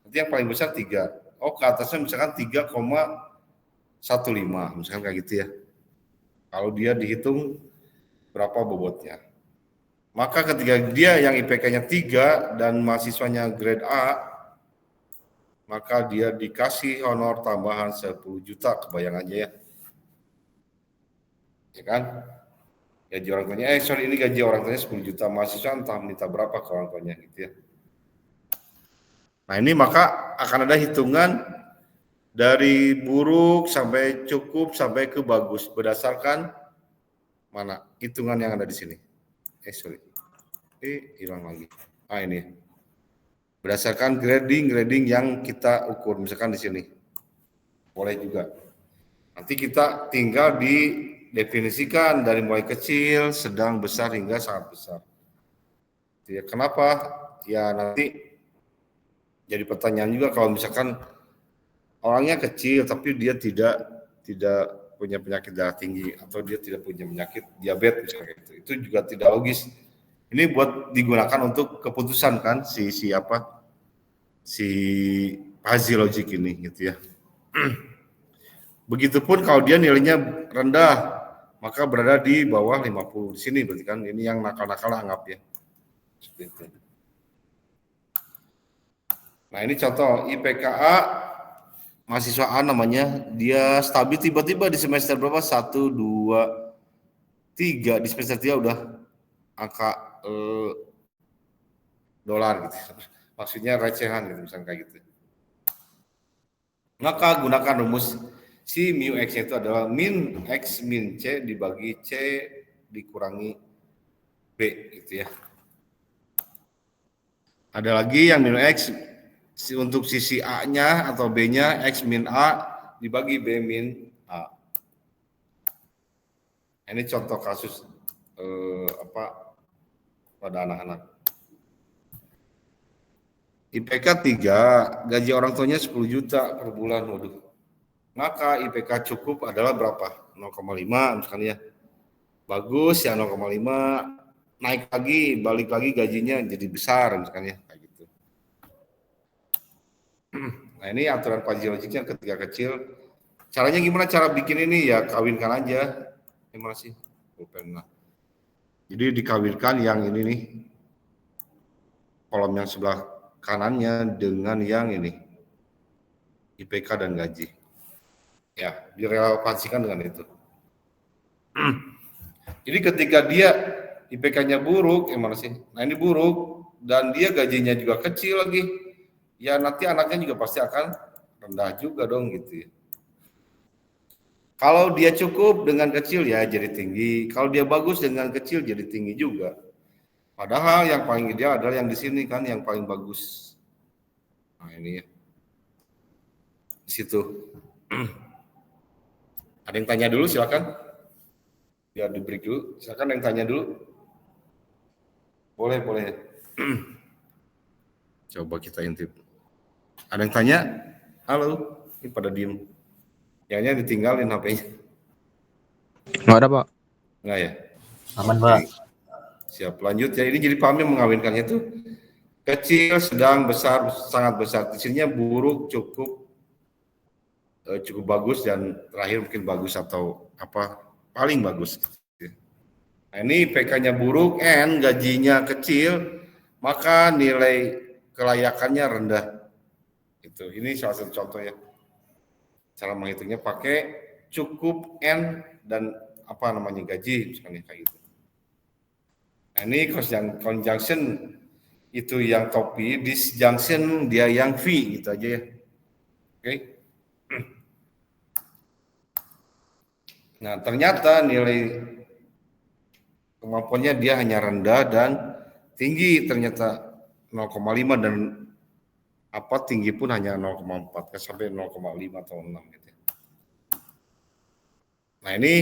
nanti yang paling besar 3. Oh, ke atasnya misalkan 3,15, misalkan kayak gitu ya. Kalau dia dihitung berapa bobotnya. Maka ketika dia yang IPK-nya 3 dan mahasiswanya grade A, maka dia dikasih honor tambahan 10 juta, kebayang aja ya. Ya kan? Gaji orang tuanya, ini gaji orang tuanya 10 juta, mahasiswa entah minta berapa ke orang tuanya gitu ya. Nah ini maka akan ada hitungan dari buruk sampai cukup sampai ke bagus berdasarkan mana hitungan yang ada di sini. Hilang lagi. Ah ini. Berdasarkan grading yang kita ukur, misalkan di sini. Boleh juga. Nanti kita tinggal didefinisikan dari mulai kecil, sedang, besar hingga sangat besar. Ya, kenapa? Ya nanti jadi pertanyaan juga kalau misalkan orangnya kecil tapi dia tidak punya penyakit darah tinggi atau dia tidak punya penyakit diabetes misalnya itu juga tidak logis. Ini buat digunakan untuk keputusan kan si fuzzy logic ini gitu ya. Begitupun kalau dia nilainya rendah, maka berada di bawah 50 di sini berarti kan ini yang nakal-nakal anggap ya. Seperti itu. Nah, ini contoh IPKA mahasiswa A namanya, dia stabil tiba-tiba di semester berapa? 1 2 3 di semester 3 udah angka dolar gitu. Maksudnya recehan gitu misalnya kayak gitu. Maka gunakan rumus si mu x itu adalah min x min c dibagi c dikurangi b gitu ya. Ada lagi yang min x untuk sisi A-nya atau B-nya x min A dibagi B min A. Ini contoh kasus pada anak-anak. IPK 3, gaji orang tuanya 10 juta per bulan, waduh. Maka IPK cukup adalah berapa? 0,5 misalnya. Bagus ya 0,5, naik lagi, balik lagi gajinya jadi besar misalnya kayak gitu. Nah, ini aturan fuzzy logicnya ketika kecil. Caranya gimana cara bikin ini? Ya kawinkan aja. Gimana sih? Nah. Jadi dikawinkan yang ini nih. Kolom yang sebelah kanannya dengan yang ini. IPK dan gaji. Ya, direlevansikan dengan itu. Jadi ketika dia IPK-nya buruk, gimana sih? Nah, ini buruk dan dia gajinya juga kecil lagi. Ya nanti anaknya juga pasti akan rendah juga dong gitu ya. Kalau dia cukup dengan kecil ya jadi tinggi. Kalau dia bagus dengan kecil jadi tinggi juga. Padahal yang paling ideal adalah yang di sini kan yang paling bagus. Nah ini ya. Di situ. Ada yang tanya dulu silakan. Biar di break dulu. Silakan yang tanya dulu. Boleh. Coba kita intip. Ada yang tanya? Halo. Ini pada diem. Yang ditinggalin HP-nya. Nggak ada, Pak. Enggak ya? Aman, Pak. Siap, lanjut ya. Ini jadi pahamnya mengawinkannya itu kecil, sedang, besar, sangat besar. Di sininya buruk, cukup bagus, dan terakhir mungkin bagus atau apa paling bagus. Nah, ini PK-nya buruk, N gajinya kecil, maka nilai kelayakannya rendah. Itu. Ini salah satu contoh ya. Cara menghitungnya pakai cukup N dan apa namanya gaji misalnya kayak gitu. Nah, ini conjunction itu yang copy, disjunction dia yang V gitu aja ya. Oke. Nah, ternyata nilai kemampuannya dia hanya rendah dan tinggi ternyata 0,5 dan tinggi pun hanya 0,4 sampai 0,5 atau 6 gitu. Nah, ini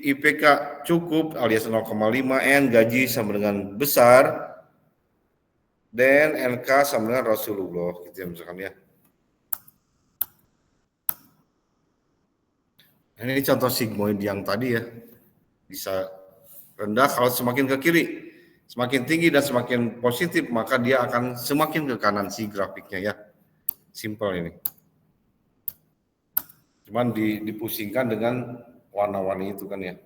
IPK cukup alias 0,5 N gaji sama dengan besar dan NK sama dengan Rasulullah gitu ya misalkan ya. Ini contoh sigmoid yang tadi ya, bisa rendah kalau semakin ke kiri, semakin tinggi dan semakin positif maka dia akan semakin ke kanan si grafiknya ya. Simple ini. Cuman dipusingkan dengan warna-warni itu kan ya.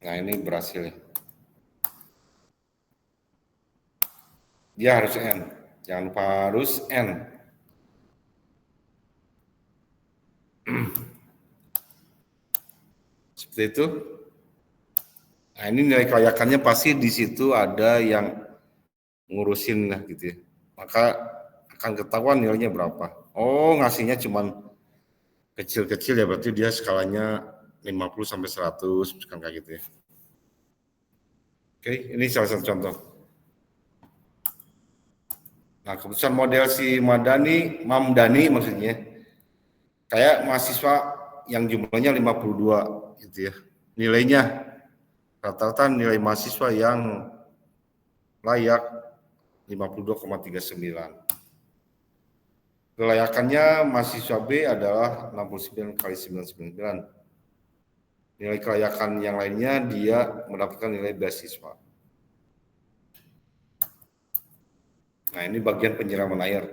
Nah ini berhasil ya. Dia harus N, jangan lupa harus N. Seperti itu. Nah ini nilai kelayakannya pasti di situ ada yang ngurusin lah gitu ya. Maka akan ketahuan nilainya berapa. Oh ngasihnya cuman kecil-kecil ya berarti dia skalanya 50 sampai 100 misalkan kayak gitu ya. Oke, ini salah satu contoh. Nah, keputusan model si Mamdani maksudnya kayak mahasiswa yang jumlahnya 52 gitu ya. Nilainya rata-rata nilai mahasiswa yang layak 52,39. Kelayakannya mahasiswa B adalah 69 kali 99. Nilai kelayakan yang lainnya dia mendapatkan nilai beasiswa. Nah, ini bagian penyiraman air.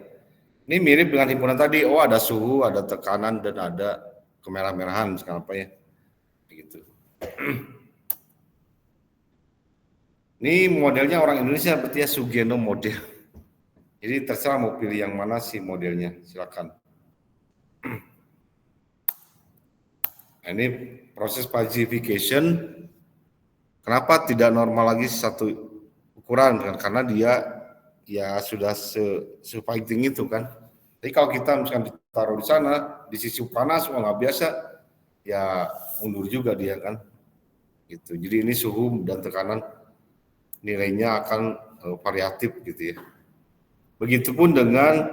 Ini mirip dengan himpunan tadi. Oh, ada suhu, ada tekanan, dan ada kemerah-merahan, misalkan apa ya. Begitu. Ini modelnya orang Indonesia, berarti ya Sugeno model. Jadi terserah mau pilih yang mana sih modelnya, silakan. Nah, ini proses falsification. Kenapa tidak normal lagi satu ukuran? Karena dia ya sudah se-fighting itu kan. Jadi kalau kita misalkan ditaruh di sana, di sisi panas, nggak biasa, ya mundur juga dia kan. Gitu. Jadi ini suhu dan tekanan nilainya akan variatif gitu ya. Begitupun dengan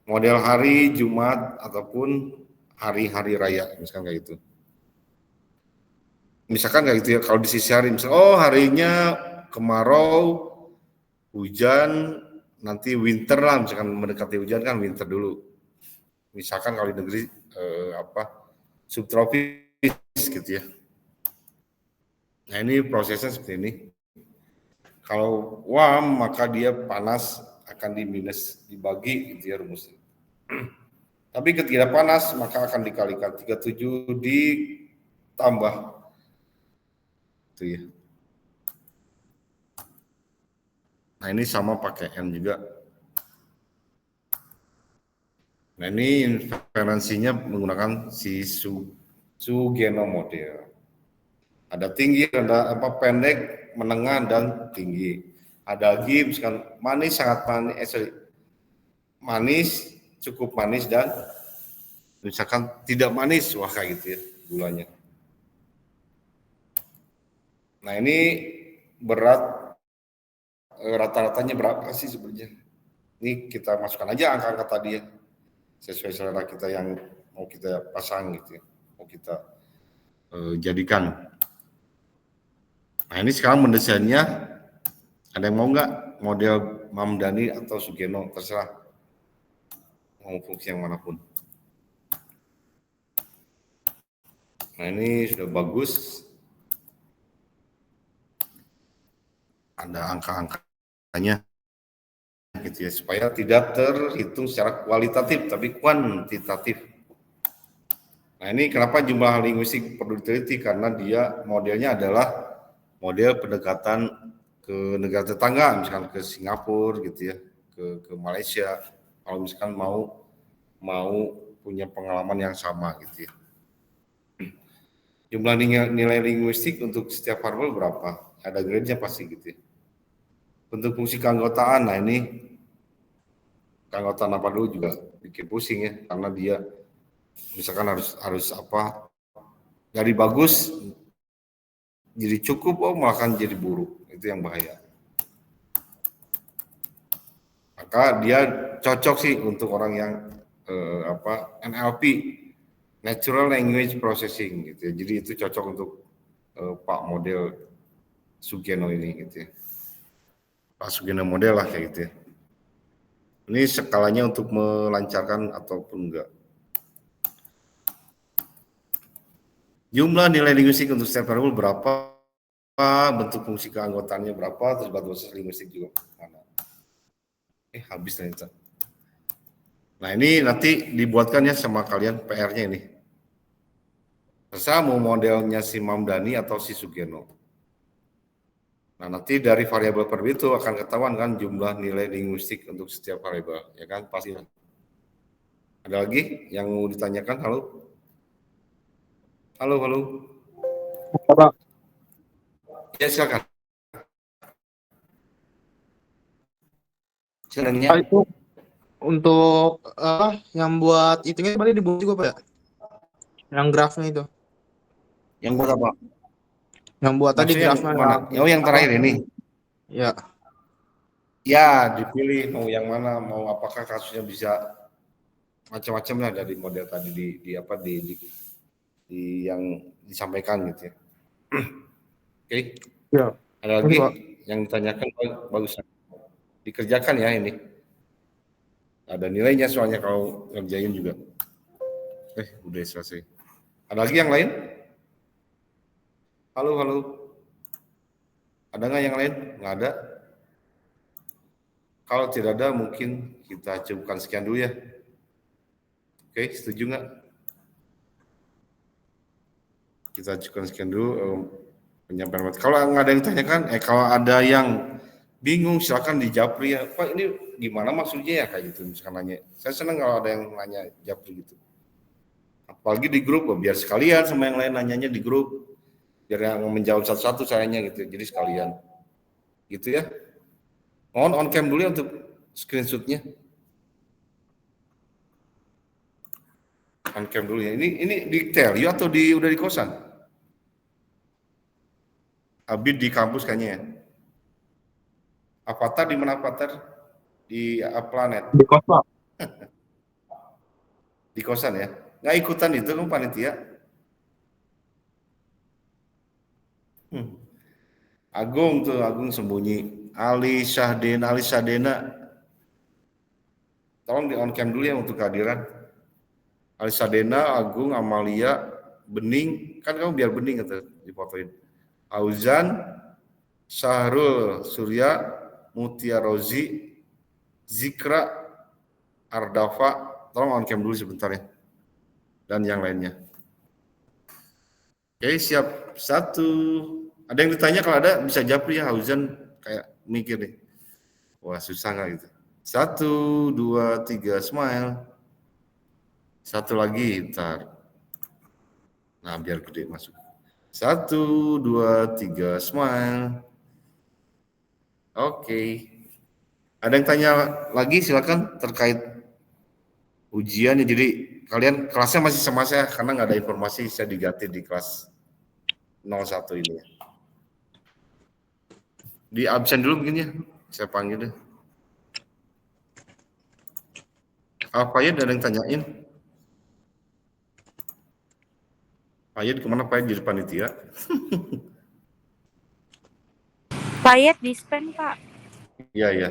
model hari Jumat ataupun hari-hari raya, misalkan kayak gitu. Misalkan kayak gitu ya, kalau di sisi hari, misalkan oh harinya kemarau, hujan, nanti winter lah, misalkan mendekati hujan kan winter dulu. Misalkan kalau di negeri subtropis gitu ya. Nah ini prosesnya seperti ini. Kalau warm maka dia panas akan dibagi gitu ya rumusnya. Tapi ketika panas maka akan dikalikan 37 ditambah itu ya. Nah ini sama pakai N juga. Nah ini inferensinya menggunakan si Sugeno model. Ada tinggi, ada pendek, menengah dan tinggi. Ada lagi misalkan manis sangat manis, cukup manis dan misalkan tidak manis, wah kayak gitu ya gulanya. Nah ini berat rata-ratanya berapa sih sebenarnya? Ini kita masukkan aja angka-angka tadi ya, sesuai selera kita yang mau kita pasang gitu ya, mau kita jadikan. Nah ini sekarang mendesainnya, ada yang mau nggak model Mamdani atau Sugeno, terserah mau fungsi yang manapun. Nah ini sudah bagus, ada angka-angkanya gitu ya, supaya tidak terhitung secara kualitatif tapi kuantitatif. Nah ini kenapa jumlah linguistik perlu diteliti, karena dia modelnya adalah model pendekatan ke negara tetangga, misalkan ke Singapura gitu ya, ke Malaysia, kalau misalkan mau punya pengalaman yang sama gitu ya. Jumlah nilai linguistik untuk setiap variabel berapa? Ada grade-nya pasti gitu ya. Bentuk fungsi keanggotaan, nah ini keanggotaan apa dulu juga bikin pusing ya, karena dia misalkan harus apa, dari bagus jadi cukup, malah kan jadi buruk, itu yang bahaya. Maka dia cocok sih untuk orang yang NLP, Natural Language Processing gitu ya. Jadi itu cocok untuk Pak model Sugeno ini gitu ya. Pak Sugeno model lah kayak gitu ya. Ini skalanya untuk melancarkan ataupun enggak. Jumlah nilai linguistik untuk setiap variabel berapa? Bentuk fungsi keanggotaannya berapa? Terus batas linguistik juga mana? Habis ternyata. Nah ini nanti dibuatkan ya sama kalian PR-nya ini. Terserah mau modelnya si Mamdani atau si Sugeno. Nah nanti dari variabel per itu akan ketahuan kan jumlah nilai linguistik untuk setiap variabel, ya kan pasti. Ada lagi yang mau ditanyakan? Halo? Halo, halo. Pak. Ya silakan. Pak, itu untuk yang buat hitungnya tadi dibuat juga Pak ya? Yang grafnya itu. Yang buat apa? Yang buat tadi Maksudnya grafnya. mana? Oh yang terakhir ini. Ya. Ya dipilih mau yang mana, mau apakah kasusnya bisa macam-macam lah dari model tadi di apa di yang disampaikan gitu ya. Oke. Ya. Ada Ini lagi Pak. yang ditanyakan bagus. Dikerjakan ya ini. Ada nilainya soalnya kalau ngerjain juga. Udah selesai. Ada lagi yang lain? Halo, halo. Ada nggak yang lain? Nggak ada. Kalau tidak ada, mungkin kita cukupkan sekian dulu ya. Oke, setuju nggak? Kita cukupkan sekian dulu penyampaian. Kalau nggak ada yang ditanyakan, kalau ada yang bingung, silakan dijapri ya. Pak, ini gimana maksudnya ya kayak gitu misalkan nanya. Saya senang kalau ada yang nanya japri gitu. Apalagi di grup, biar sekalian sama yang lain nanyanya di grup. Biar yang menjawab satu-satu sayanya gitu. Jadi sekalian. Gitu ya. Mohon on cam dulu ya untuk screenshotnya. On cam dulu ya. Ini di Telio atau udah di kosan? Abid di kampus kayaknya ya. Avatar di mana Avatar? Di planet. Di kos Pak. Di kosan ya. Nggak ikutan itu kan panitia. Agung sembunyi. Ali Syahdena. Tolong di on cam dulu ya untuk kehadiran. Ali Syahdena, Agung, Amalia, Bening. Kan kamu biar Bening gitu difotoin. Auzan, Syahrul Surya, Mutia Rozi, Zikra, Ardafa. Tolong on cam dulu sebentar ya. Dan yang lainnya. Oke, siap. Satu. Ada yang ditanya kalau ada bisa japri ya, Hauzan kayak mikir nih. Wah, susah nggak gitu. 1, 2, 3, smile. Satu lagi, ntar. Nah, biar gede masuk. 1, 2, 3, smile. Oke. Ada yang tanya lagi silakan terkait ujiannya. Jadi kalian kelasnya masih sama saya karena nggak ada informasi saya diganti di kelas 01 ini. Di absen dulu mungkin ya. Saya panggil deh. Pak Yed ada yang tanyain. Pak Yed kemana Pak Yed jadi panitia? Pak Yed dispen Pak. Iya ya.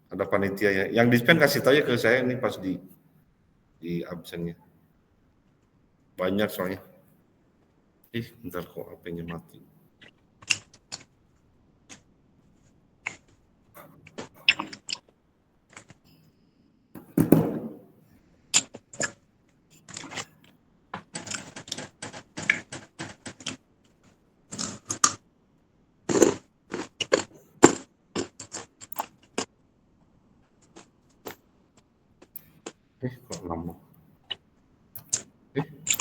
Ada panitia ya. Yang dispen kasih tahu ya ke saya ini pas di absennya. Banyak soalnya. Bentar kok HP-nya mati. Kok lama?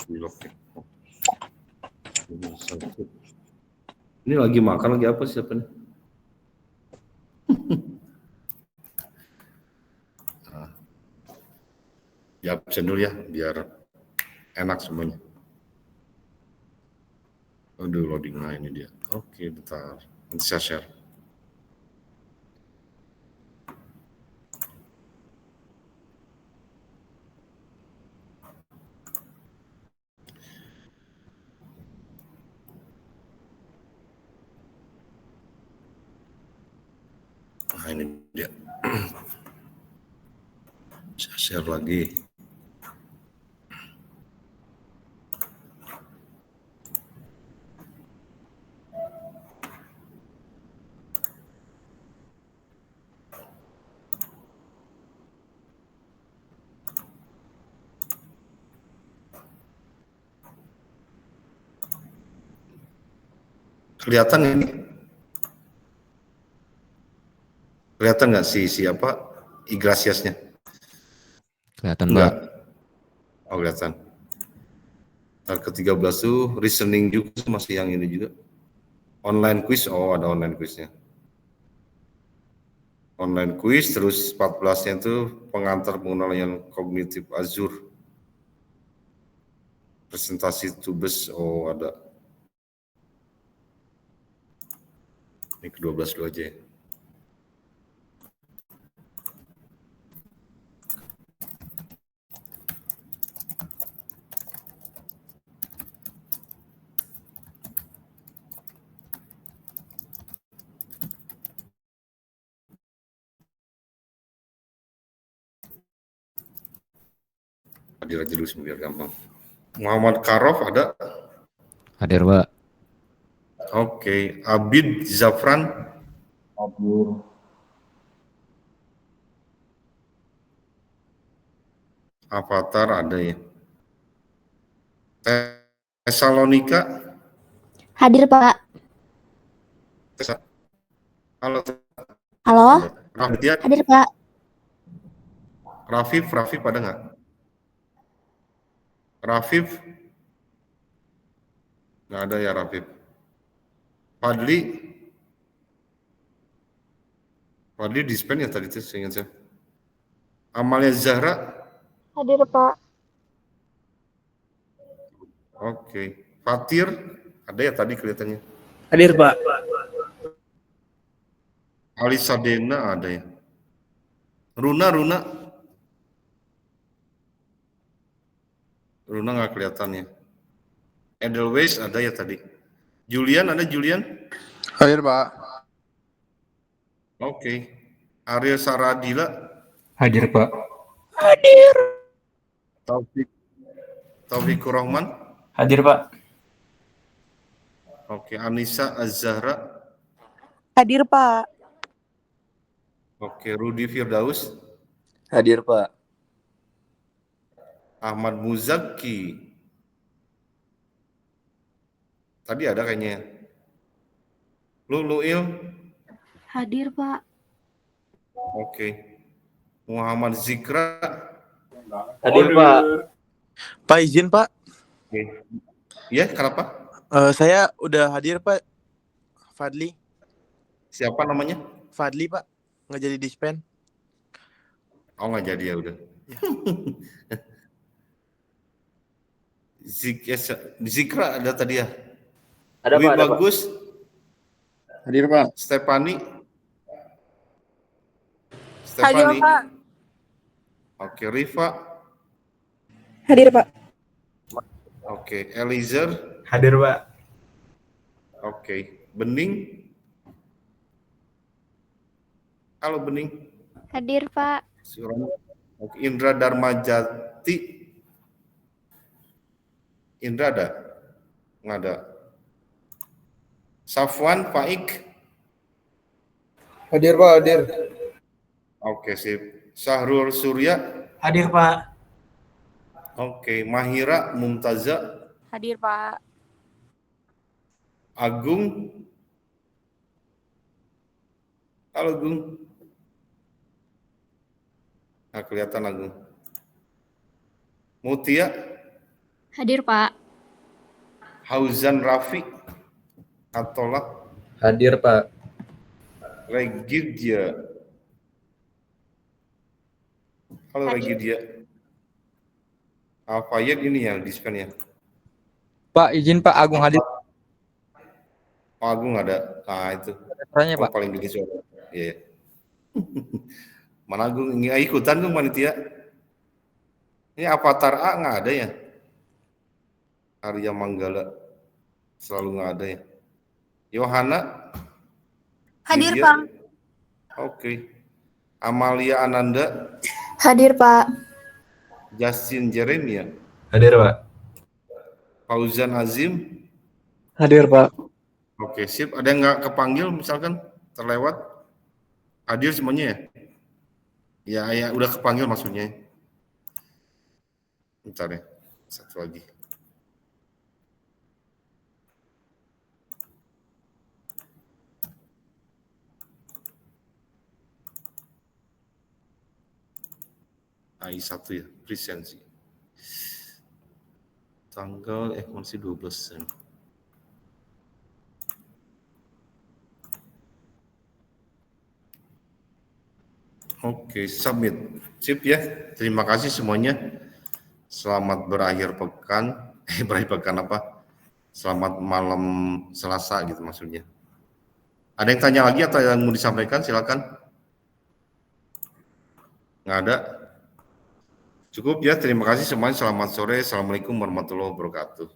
Blok ya. Ini lagi makan lagi apa siapa nih? Ya absen dulu ya biar enak semuanya. Aduh loading lah ini dia. Oke bentar. Nanti saya share. Nah, ini dia. Saya share lagi. Kelihatan ini? Kelihatan nggak si siapa Iglesiasnya? Kelihatan, Enggak. Pak. Oh, kelihatan. Ntar ke-13 tuh reasoning juga masih yang ini juga. Online quiz, oh ada online quiznya. Online quiz, terus 14-nya itu pengantar pengenalan kognitif Azure. Presentasi tubes, oh ada. Ini ke-12 dulu aja ya. Hadir aja dulu biar gampang. Muhammad Karof ada? Hadir, Pak. Oke. Abid Zafran? Hadir. Avatar ada ya. Tesalonika? Hadir, Pak. Halo. Halo? Rafidya? Hadir, Pak. Rafif ada nggak? Rafif? Nggak ada ya Rafif. Fadli dispen ya tadi itu seingat saya. Amalia Zahra? Hadir, Pak. Oke. Fatir? Ada ya tadi kelihatannya. Hadir, Pak. Alisa Dena ada ya. Runa nggak kelihatan ya. Edelweiss ada ya tadi. Julian ada Julian? Hadir, Pak. Oke. Ariel Saradila? Hadir, Pak. Taufikur Rahman? Hadir, Pak. Oke. Anissa Az-Zahra? Hadir, Pak. Oke. Rudi Firdaus? Hadir, Pak. Ahmad Muzaki? Tadi ada kayaknya. Luil? Hadir, Pak. Oke. Muhammad Zikra? Hadir, Pak. Pak izin, Pak. Oke. Ya, kenapa? Saya udah hadir, Pak. Fadli, Siapa namanya? Pak. Nggak jadi dispen. Oh, nggak jadi ya udah. Zikra ada tadi ya? Ada, Dwi Pak. Ada, Pak. Bagus? Hadir, Pak. Stefani? Hadir, Pak. Oke. Rifa? Hadir, Pak. Oke. Eliezer? Hadir, Pak. Oke. Bening? Halo Bening. Hadir, Pak. Oke. Indra Darmajati? Indra ada? Nggak ada. Safwan Faik? Hadir, Pak. Hadir. Oke, sip. Syahrul Surya? Hadir, Pak. Oke. Mahira Mumtaza? Hadir, Pak. Agung? Halo Agung. Nah, kelihatan Agung. Mutia? Hadir, Pak. Hauzan Rafi? Atola? Hadir, Pak. Regidia? Halo Hadir. Regidia. Alfayet ini ya dispennya. Pak, izin Pak, Agung hadir. Oh, Agung ada. Nah, itu. Suaranya, Oh, Pak. paling gede suara. Iya. Mana Agung nggak ikutan tuh panitia? Ini Avatar A nggak ada ya? Arya Manggala selalu nggak ada ya. Yohana? Hadir, Lydia? Pak. Oke. Amalia Ananda, Hadir, Pak. Justin Jeremia, Hadir, Pak. Fauzan Azim. Hadir, Pak. Oke, sip. Ada yang nggak kepanggil misalkan terlewat? Hadir semuanya ya? Ya, udah kepanggil maksudnya. Bentar ya, satu lagi. AI1 ya, presensi. Tanggal masih 12 ya. Oke, submit. Sip ya. Terima kasih semuanya. Selamat berakhir pekan. Berakhir pekan apa? Selamat malam Selasa gitu maksudnya. Ada yang tanya lagi atau yang mau disampaikan? Silakan. Nggak ada. Cukup ya. Terima kasih semuanya. Selamat sore. Assalamualaikum warahmatullahi wabarakatuh.